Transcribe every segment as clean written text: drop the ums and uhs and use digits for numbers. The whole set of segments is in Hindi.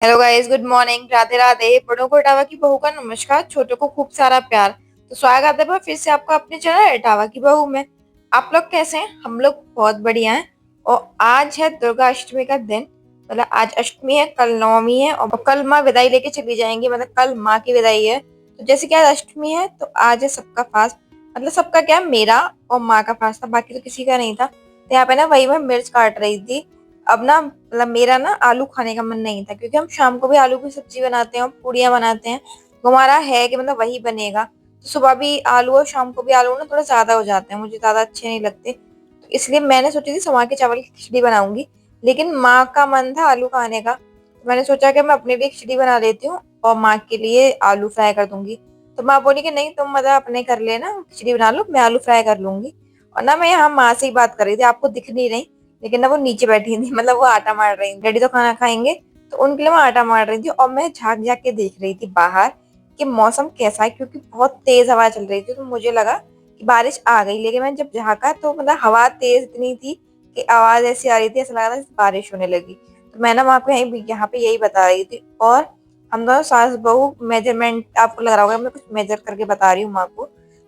Hello guys, good morning, Radhe Radhe. बड़ों को इटावा की बहू का नमस्कार, छोटों को खूब सारा प्यार। तो स्वागत है भाई फिर से आपका अपने चैनल इटावा की बहू में। आप लोग कैसे हैं? हम लोग बहुत बढ़िया हैं। और आज है दुर्गा अष्टमी का दिन। मतलब आज अष्टमी है, कल नवमी है और कल माँ विदाई लेके चली जाएंगी। मतलब कल माँ की विदाई है। तो जैसे कि आज अष्टमी है तो आज है सबका फास्ट। मतलब सबका क्या, मेरा और माँ का फास्ट था, बाकी तो किसी का नहीं था। तो यहाँ पे ना वही मैं मिर्च काट रही थी। अब ना मतलब मेरा ना आलू खाने का मन नहीं था, क्योंकि हम शाम को भी आलू की सब्जी बनाते हैं और पूड़ियाँ बनाते हैं। तो हमारा है कि मतलब वही बनेगा। तो सुबह भी आलू और शाम को भी आलू ना थोड़ा ज्यादा हो जाते हैं, मुझे ज्यादा अच्छे नहीं लगते। तो इसलिए मैंने सोची थी सवा के चावल की खिचड़ी बनाऊंगी। लेकिन माँ का मन था आलू खाने का, तो मैंने सोचा कि मैं अपने लिए खिचड़ी बना लेती हूँ और माँ के लिए आलू फ्राई कर दूंगी। तो माँ बोली कि नहीं, तुम मतलब अपने कर लेना, खिचड़ी बना लो, मैं आलू फ्राई कर लूंगी। और ना मैं यहाँ माँ से ही बात कर रही थी, आपको दिख नहीं रही, लेकिन ना वो नीचे बैठी थी। मतलब वो आटा मार रही थी, डैडी तो खाना खाएंगे तो उनके लिए मैं आटा मार रही थी। और मैं झांक झांक के देख रही थी बाहर कि मौसम कैसा है, क्योंकि बहुत तेज हवा चल रही थी। तो मुझे लगा कि बारिश आ गई, लेकिन मैं जब झांका तो मतलब हवा तेज इतनी थी कि आवाज ऐसी आ रही थी, ऐसा लग रहा था जैसे बारिश होने लगी। तो मैं ना वहां पे यहाँ पे यही बता रही थी। और हम दोनों सास बहू मेजरमेंट, आपको लग रहा होगा मैं कुछ मेजर करके बता रही हूँ माँ को।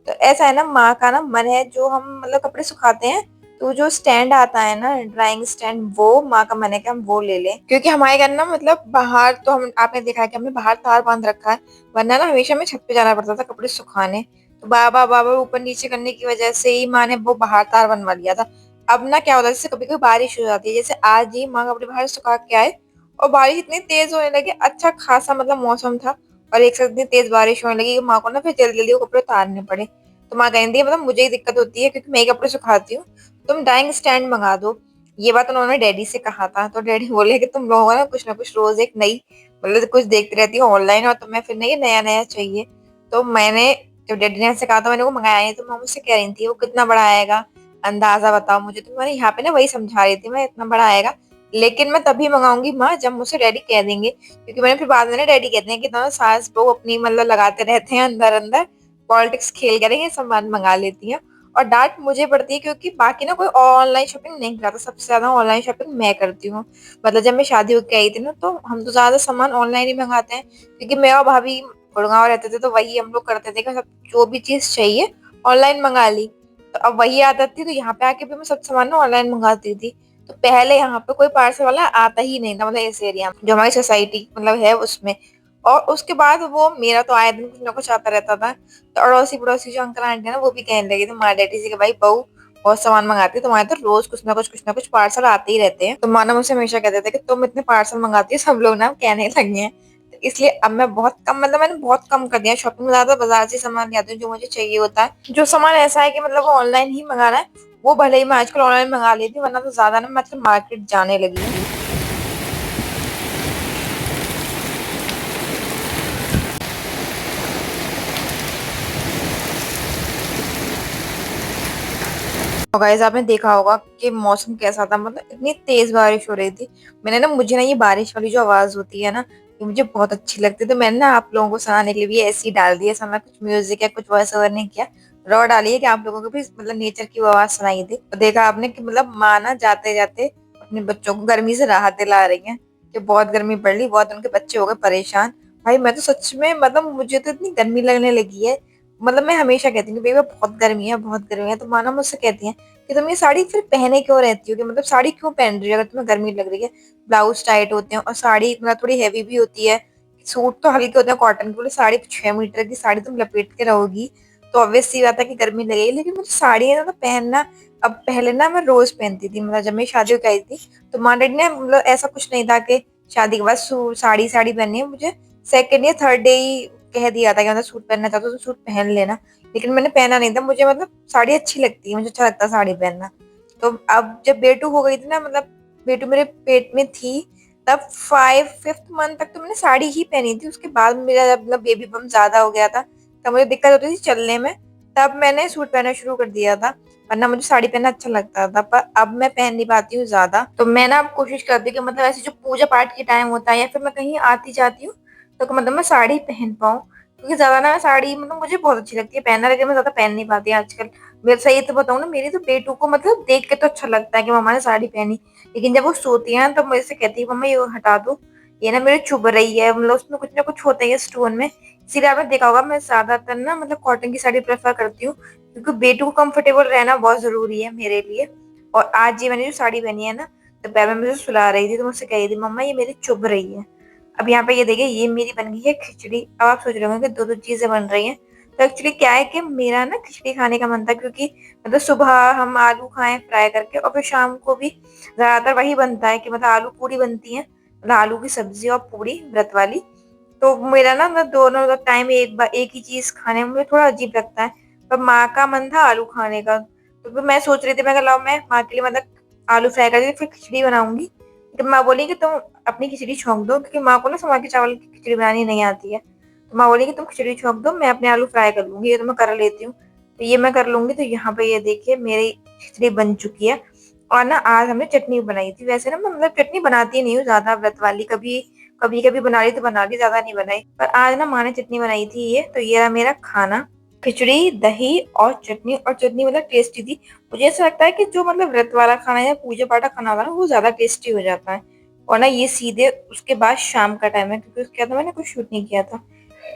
तो ऐसा है ना, माँ का ना मन है जो हम मतलब कपड़े सुखाते हैं, तो जो स्टैंड आता है ना, ड्राइंग स्टैंड, वो माँ का मन है कि हम वो ले लें। क्योंकि हमारे घर ना मतलब बाहर तो हम, आपने देखा है कि हमने बाहर तार बांध रखा है। वरना ना हमेशा हमें छत पे जाना पड़ता था कपड़े सुखाने। तो बाबा बाबा ऊपर नीचे करने की वजह से ही माँ ने वो बाहर तार बनवा लिया था। अब ना क्या होता है, जैसे कभी कभी बारिश हो जाती है, जैसे आज ही माँ कपड़े बाहर सुखा के आए और बारिश इतनी तेज होने लगी, अच्छा खासा मतलब मौसम था, और एक साथ इतनी तेज बारिश होने लगी कि माँ को ना फिर जल्दी जल्दी वो कपड़े उतारने पड़े। तो माँ कहती है मतलब मुझे ही दिक्कत होती है, क्योंकि मैं ही कपड़े सुखाती हूँ, तुम ड्राइंग स्टैंड मंगा दो। ये बात उन्होंने डैडी से कहा था। तो डैडी बोले कि तुम लोगों को ना कुछ रोज एक नई मतलब कुछ देखती रहती हो ऑनलाइन, और तुम्हें फिर नहीं नया नया चाहिए। तो मैंने, जब डैडी ने ऐसे कहा तो मैंने वो मंगाया नहीं। तो मैं मुझसे कह रही थी वो कितना बड़ा आएगा, अंदाजा बताओ मुझे। तो मैंने यहाँ पे ना वही समझा रही थी, मैं इतना बड़ा आएगा, लेकिन मैं तभी मंगाऊंगी माँ जब मुझसे डैडी कह देंगे। क्योंकि मैंने फिर बाद में ना डैडी कहते हैं कि दोनों सास बहू अपनी मतलब लगाते रहते हैं अंदर अंदर, पॉलिटिक्स खेल करेंगे, सामान मंगा लेती हैं। और डांट मुझे पड़ती है, क्योंकि बाकी ना कोई ऑनलाइन शॉपिंग नहीं करता, सबसे ज्यादा ऑनलाइन शॉपिंग मैं करती हूँ। मतलब जब मैं शादी होके आई थी ना, तो हम तो ज्यादा सामान ऑनलाइन ही मंगाते हैं, क्योंकि मैं और भाभी गुड़गांव रहते थे, तो वही हम लोग करते थे कि सब जो भी चीज चाहिए ऑनलाइन मंगा ली। तो अब वही आदत थी, तो यहाँ पे आके भी मैं सब सामान ना ऑनलाइन मंगाती थी। तो पहले यहाँ पे कोई पार्सल वाला आता ही नहीं था, मतलब इस एरिया में जो हमारी सोसाइटी मतलब है उसमें। और उसके बाद वो मेरा तो आए दिन कुछ ना कुछ आता रहता था। तो अड़ोसी पड़ोसी जो अंकल आंटी है ना, वो भी कहने लगे थे माँ डैडी से कि भाई बहू बहुत सामान मंगाती है, तुम्हारे तो रोज कुछ ना कुछ पार्सल आते ही रहते हैं। तो माँ ना मुझसे हमेशा कहते थे कि तुम इतने पार्सल मंगाती है, सब लोग ना कहने लगे हैं। तो इसलिए अब मैं बहुत कम, मतलब मैंने बहुत कम कर दिया शॉपिंग, ज्यादा बाजार से सामान ले आती हूँ जो मुझे चाहिए होता है। जो सामान ऐसा है कि मतलब वो ऑनलाइन ही मंगाना है, वो भले ही मैं आजकल ऑनलाइन मंगा लेती हूँ, वरना तो ज्यादा ना मतलब मार्केट जाने लगी हूँ। और गाइस आपने देखा होगा कि मौसम कैसा था, मतलब इतनी तेज बारिश हो रही थी। मैंने ना, मुझे ना ये बारिश वाली जो आवाज होती है ना, ये मुझे बहुत अच्छी लगती है। तो मैंने ना आप लोगों को सुनाने के लिए भी ऐसे ही डाल दिया, ऐसा ना कुछ म्यूजिक या कुछ वॉइस ओवर नहीं किया। रॉ डाली है कि आप लोगों को भी मतलब नेचर की वो आवाज सुनाई दी। तो देखा आपने कि मतलब माँ ना जाते जाते अपने बच्चों को गर्मी से राहत दिला रही है, कि बहुत गर्मी पड़ रही, बहुत उनके बच्चे हो गए परेशान। भाई मैं तो सच में, मतलब मुझे तो इतनी गर्मी लगने लगी है। मतलब मैं हमेशा कहती हूँ कि भैया बहुत गर्मी है, बहुत गर्मी है। तो माना मुझसे कहती है कि तुम ये साड़ी फिर पहने क्यों रहती हो, कि मतलब साड़ी क्यों पहन रही हो अगर तुम्हें गर्मी लग रही है। ब्लाउज टाइट होते हैं और साड़ी मतलब थोड़ी हैवी भी होती है। सूट तो हल्के होते हैं कॉटन के, बोले साड़ी 6 मीटर की साड़ी तुम लपेट के रहोगी तो ऑब्वियस सी बात है कि गर्मी लगेगी। लेकिन मुझे साड़ी है ना तो पहनना, अब पहले ना मैं रोज पहनती थी, मतलब जब मैं शादी होकर आई थी तो माँ डैडी ने मतलब ऐसा कुछ नहीं था कि शादी के बाद साड़ी साड़ी पहननी है मुझे। सेकेंड या थर्ड डे ही कह दिया था कि मतलब सूट पहनना चाहता तो सूट पहन लेना। लेकिन मैंने पहना नहीं था, मुझे मतलब साड़ी अच्छी लगती है, मुझे अच्छा लगता है साड़ी पहनना। तो अब जब बेटू हो गई थी ना, मतलब बेटू मेरे पेट में थी, तब 5th मंथ तक तो मैंने साड़ी ही पहनी थी। उसके बाद मेरा जब मतलब बेबी बम ज्यादा हो गया था, तब मुझे दिक्कत होती थी चलने में, तब मैंने सूट पहनना शुरू कर दिया था। वरना मुझे साड़ी पहनना अच्छा लगता था, पर अब मैं पहन नहीं पाती हूँ ज्यादा। तो मैं ना अब कोशिश करती हूँ कि मतलब ऐसे जो पूजा पाठ के टाइम होता है या फिर मैं कहीं आती जाती हूँ, तो मतलब मैं साड़ी पहन पाऊँ। क्योंकि ज्यादा ना साड़ी मतलब मुझे बहुत अच्छी लगती है पहनना, लेकिन मैं ज्यादा पहन नहीं पाती आजकल। मेरे सही तो बताऊँ ना, मेरी तो बेटू को मतलब देख के तो अच्छा लगता है कि मम्मा ने साड़ी पहनी, लेकिन जब वो सोती है तो मुझे से कहती है मम्मा ये हटा दो, ये ना मेरे चुभ रही है, मतलब उसमें कुछ ना कुछ होता है स्टोन में। इसीलिए आपने देखा होगा मैं ज्यादातर ना मतलब कॉटन की साड़ी प्रेफर करती हूँ, क्योंकि बेटू को कंफर्टेबल रहना बहुत जरूरी है मेरे लिए। और आज ये मैंने जो साड़ी पहनी है ना, तो पैर में मुझे सुला रही थी तो मुझसे कह रही थी मम्मा ये मेरी चुभ रही है। अब यहाँ पे ये देखिए ये मेरी बन गई है खिचड़ी। अब आप सोच रहे होंगे कि दो दो चीजें बन रही हैं। तो एक्चुअली क्या है कि मेरा ना खिचड़ी खाने का मन था, क्योंकि मतलब सुबह हम आलू खाएं फ्राई करके और फिर शाम को भी ज्यादातर वही बनता है कि मतलब आलू पूरी बनती है, मतलब आलू की सब्जी और पूरी व्रत वाली। तो मेरा ना मतलब दोनों टाइम एक बार एक ही चीज खाने में मुझे थोड़ा अजीब लगता है। पर माँ का मन था आलू खाने का, तो फिर मैं सोच रही थी मैं लाओ मैं माँ के लिए मतलब आलू फ्राई करके फिर खिचड़ी बनाऊंगी। तो माँ बोली कि तुम अपनी खिचड़ी छोंक दो, क्योंकि माँ को ना समा के चावल की खिचड़ी बनानी नहीं आती है। तो माँ बोली कि तुम खिचड़ी छोंक दो, मैं अपने आलू फ्राई कर लूंगी, ये तो मैं कर लेती हूँ। तो ये मैं कर लूंगी। तो यहाँ पे ये देखिए मेरी खिचड़ी बन चुकी है। और ना आज हमने चटनी बनाई थी। वैसे ना मैं मतलब चटनी बनाती नहीं हूँ ज्यादा व्रत वाली, कभी कभी कभी बना ली तो बना ली, ज्यादा नहीं बनाई। पर आज ना माँ ने चटनी बनाई थी ये, तो ये रहा मेरा खाना। खिचड़ी दही और चटनी, और चटनी मतलब टेस्टी थी। मुझे ऐसा लगता है कि जो मतलब व्रत वाला खाना या पूजा पाठ का खाना होता है ना वो ज्यादा टेस्टी हो जाता है। और ना ये सीधे उसके बाद शाम का टाइम है, क्योंकि उसके बाद मैंने कुछ शूट नहीं किया था।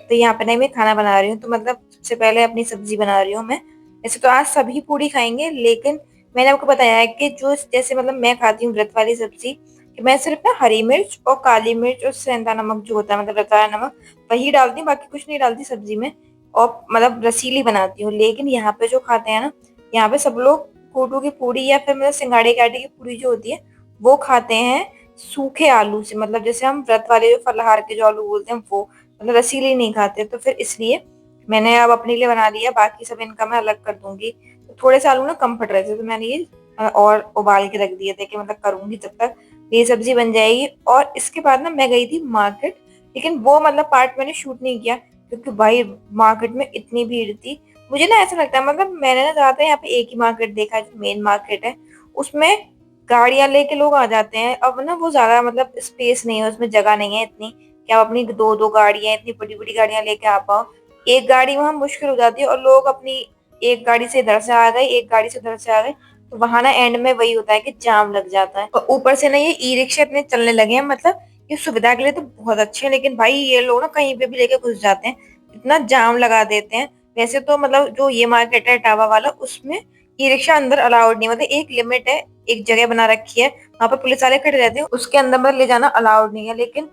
तो यहाँ पे नहीं मैं खाना बना रही हूँ, तो मतलब सबसे पहले अपनी सब्जी बना रही हूँ मैं। वैसे तो आज सभी पूरी खाएंगे, लेकिन मैंने आपको बताया है कि जो जैसे मतलब मैं खाती हूँ व्रत वाली सब्जी, कि मैं सिर्फ ना हरी मिर्च और काली मिर्च और सेंधा नमक जो होता है मतलब व्रत वाला नमक, वही डालती हूँ, बाकी कुछ नहीं डालती सब्जी में। और मतलब रसीली बनाती हूँ। लेकिन यहाँ पे जो खाते हैं ना, यहाँ पे सब लोग कोटू की पूरी या फिर मतलब सिंगाड़े के आटे की पूरी जो होती है वो खाते हैं सूखे आलू से, मतलब जैसे हम व्रत वाले जो फलाहार के जो आलू बोलते हैं वो, मतलब रसीले नहीं खाते। तो फिर इसलिए मैंने अब अपने लिए बना लिया, बाकी सब इनका मैं अलग कर दूंगी। तो थोड़े से आलू ना कम फट रहे थे, तो मैंने ये और उबाल के रख दिए थे कि मतलब करूंगी जब तक ये सब्जी बन जाएगी। और इसके बाद ना मैं गई थी मार्केट, लेकिन वो मतलब पार्ट मैंने शूट नहीं किया, क्योंकि भाई मार्केट में इतनी भीड़ थी। मुझे ना ऐसा लगता है मतलब मैंने ना ज्यादातर यहाँ पे एक ही मार्केट देखा है जो मेन मार्केट है, उसमें गाड़ियां लेके लोग आ जाते हैं। अब ना वो ज्यादा मतलब स्पेस नहीं है उसमें, जगह नहीं है इतनी कि आप अपनी दो दो गाड़ियां इतनी बड़ी बड़ी गाड़ियां लेके आ पाओ। एक गाड़ी वहां मुश्किल हो जाती है, और लोग अपनी एक गाड़ी से इधर से आ गए एक गाड़ी से उधर से आ गए, तो वहां ना एंड में वही होता है कि जाम लग जाता है। और ऊपर से ना ये ई रिक्शा इतने चलने लगे हैं, मतलब ये सुविधा के लिए तो बहुत अच्छे हैं, लेकिन भाई ये लोग ना कहीं पे भी लेके घुस जाते हैं, इतना जाम लगा देते हैं। वैसे तो मतलब जो ये मार्केट है टावा वाला, उसमें ई रिक्शा अंदर अलाउड नहीं, मतलब एक लिमिट है, एक जगह बना रखी है, वहां पर पुलिस वाले खड़े रहते हैं, उसके अंदर मतलब ले जाना अलाउड नहीं है। लेकिन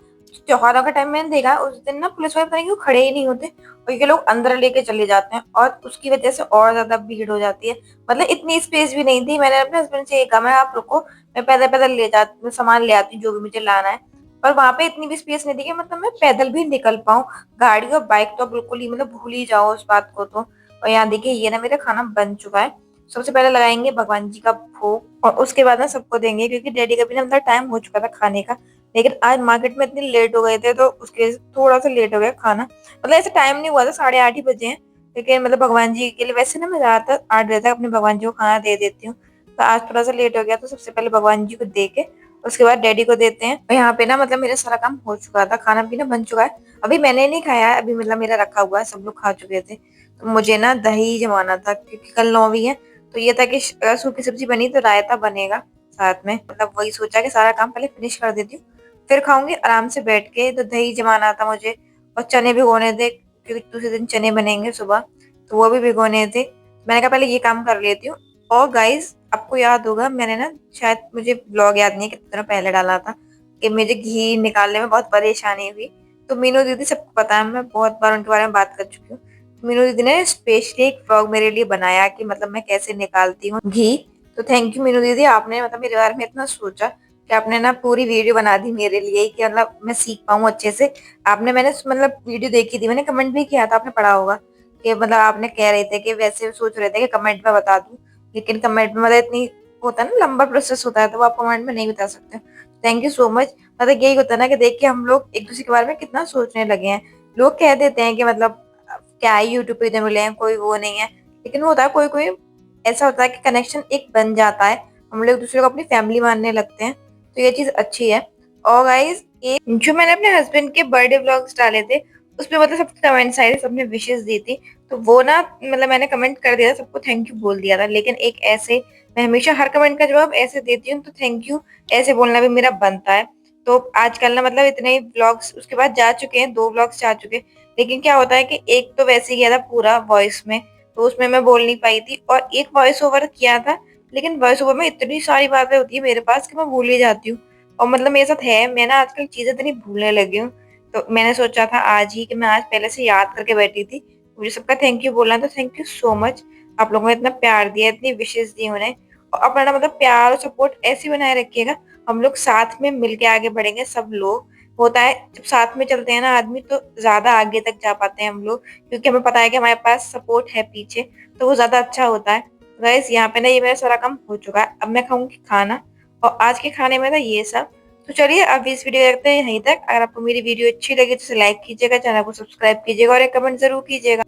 त्योहारों का टाइम मैंने देखा उस दिन ना पुलिस वाले पता नहीं क्यों खड़े ही नहीं होते, और ये लोग अंदर लेके चले जाते हैं, और उसकी वजह से और ज्यादा भीड़ हो जाती है। मतलब इतनी स्पेस भी नहीं थी। मैंने अपने हस्बैंड से ये कहा मैं आप रुको, मैं पैदल पैदल ले जाती हूँ सामान ले आती हूँ जो भी मुझे लाना है। पर वहां पे इतनी भी स्पेस नहीं थी कि मतलब मैं पैदल भी निकल पाऊँ। गाड़ी और बाइक तो बिल्कुल ही मतलब भूल ही जाओ उस बात को तो। और यहाँ देखिए ये ना मेरा खाना बन चुका है। सबसे पहले लगाएंगे भगवान जी का भोग, और उसके बाद ना सबको देंगे, क्योंकि डैडी का भी ना मतलब टाइम हो चुका था खाने का। लेकिन आज मार्केट में इतने लेट हो गए थे तो उसके थोड़ा सा लेट हो गया खाना, मतलब ऐसे टाइम नहीं हुआ था, 8:30 ही बजे हैं। लेकिन मतलब भगवान जी के लिए वैसे ना मैं ज्यादातर 8 बजे तक अपने भगवान जी को खाना दे देती हूँ। तो आज थोड़ा सा लेट हो गया, तो सबसे पहले भगवान जी को दे के उसके बाद डैडी को देते हैं। और यहाँ पे ना मतलब मेरा सारा काम हो चुका था, खाना पीना बन चुका है। अभी मैंने नहीं खाया है, अभी मतलब मेरा रखा हुआ है, सब लोग खा चुके थे। तो मुझे ना दही जमाना था, क्योंकि कल 9वीं है। तो ये था कि अगर सूखी सब्जी बनी तो रायता बनेगा साथ में, मतलब वही सोचा कि सारा काम पहले फिनिश कर देती हूँ, फिर खाऊंगी आराम से बैठ के। तो दही जमाना था मुझे, और चने भिगोने थे, क्योंकि दूसरे दिन चने बनेंगे सुबह, तो वो भी भिगोने थे। मैंने कहा पहले ये काम कर लेती हूँ। और गाइस आपको याद होगा मैंने ना, शायद मुझे ब्लॉग याद नहीं है कितने दिनों पहले डाला था कि मुझे घी निकालने में बहुत परेशानी हुई। तो मीनू दीदी सबको पता है, मैं बहुत बार उनके बारे में बात कर चुकी हूँ। मीनू दीदी ने स्पेशली एक व्लॉग मेरे लिए बनाया कि मतलब मैं कैसे निकालती हूँ घी। तो थैंक यू मीनू दीदी, आपने मतलब मेरे बारे में इतना सोचा कि आपने ना पूरी वीडियो बना दी मेरे लिए कि मतलब मैं सीख पाऊँ अच्छे से। आपने मैंने मतलब वीडियो देखी थी, मैंने कमेंट भी किया था, आपने पढ़ा होगा कि मतलब आपने कह रहे थे कि वैसे सोच रहे थे कि कमेंट में बता दूं, लेकिन कमेंट में मतलब इतनी होता है ना लंबा प्रोसेस होता है, तो वो आप कमेंट में नहीं बता सकते। Thank you so much. मतलब यही होता है ना कि देख के हम लोग एक दूसरे के बारे में कितना सोचने लगे हैं। लोग कह देते हैं कि मतलब क्या है यूट्यूब पे इतने मिले हैं, कोई वो नहीं है, लेकिन होता है कोई कोई ऐसा होता है कि कनेक्शन एक बन जाता है, हम लोग दूसरे को अपनी फैमिली मानने लगते हैं। तो ये चीज अच्छी है। और गाइस ये जो मैंने अपने हस्बैंड के बर्थडे व्लॉग्स डाले थे, उसमें मतलब सबके कमेंट्स आए थे, सबने विशेष दी थी। तो वो ना मतलब मैंने कमेंट कर दिया था, सबको थैंक यू बोल दिया था। लेकिन एक ऐसे मैं हमेशा हर कमेंट का जवाब ऐसे देती हूँ, तो थैंक यू ऐसे बोलना भी मेरा बनता है। तो आजकल ना मतलब इतने ही व्लॉग्स उसके बाद जा चुके हैं, 2 व्लॉग्स जा चुके हैं। लेकिन क्या होता है कि एक तो वैसे ही गया था पूरा वॉइस में, तो उसमें मैं बोल नहीं पाई थी, और एक वॉइस ओवर किया था, लेकिन वॉइस ओवर में इतनी सारी बातें होती है मेरे पास कि मैं भूल ही जाती हूँ। और मतलब मेरे साथ है, मैं ना आजकल चीज़ें इतनी भूलने लगी हूँ। तो मैंने सोचा था आज ही कि मैं आज पहले से याद करके बैठी थी। मुझे सबका थैंक यू बोलना, तो थैंक यू सो मच। आप लोगों ने इतना प्यार दिया, इतनी विशेज़ दी उन्हें, और अपना मतलब प्यार और सपोर्ट ऐसे ही बनाए रखिएगा। हम लोग साथ में मिलके आगे बढ़ेंगे सब लोग। होता है जब साथ में चलते हैं ना आदमी, तो ज्यादा आगे तक जा पाते हैं हम लोग, क्योंकि हमें पता है कि हमारे पास सपोर्ट है पीछे, तो वो ज्यादा अच्छा होता है। गाइस यहाँ पे ना ये मेरा सारा काम हो चुका है, अब मैं खाऊंगी खाना। और आज के खाने में था ये सब। तो चलिए अब इस वीडियो देखते हैं यहीं तक। अगर आपको मेरी वीडियो अच्छी लगी तो इसे लाइक कीजिएगा, चैनल को सब्सक्राइब कीजिएगा और एक कमेंट जरूर कीजिएगा।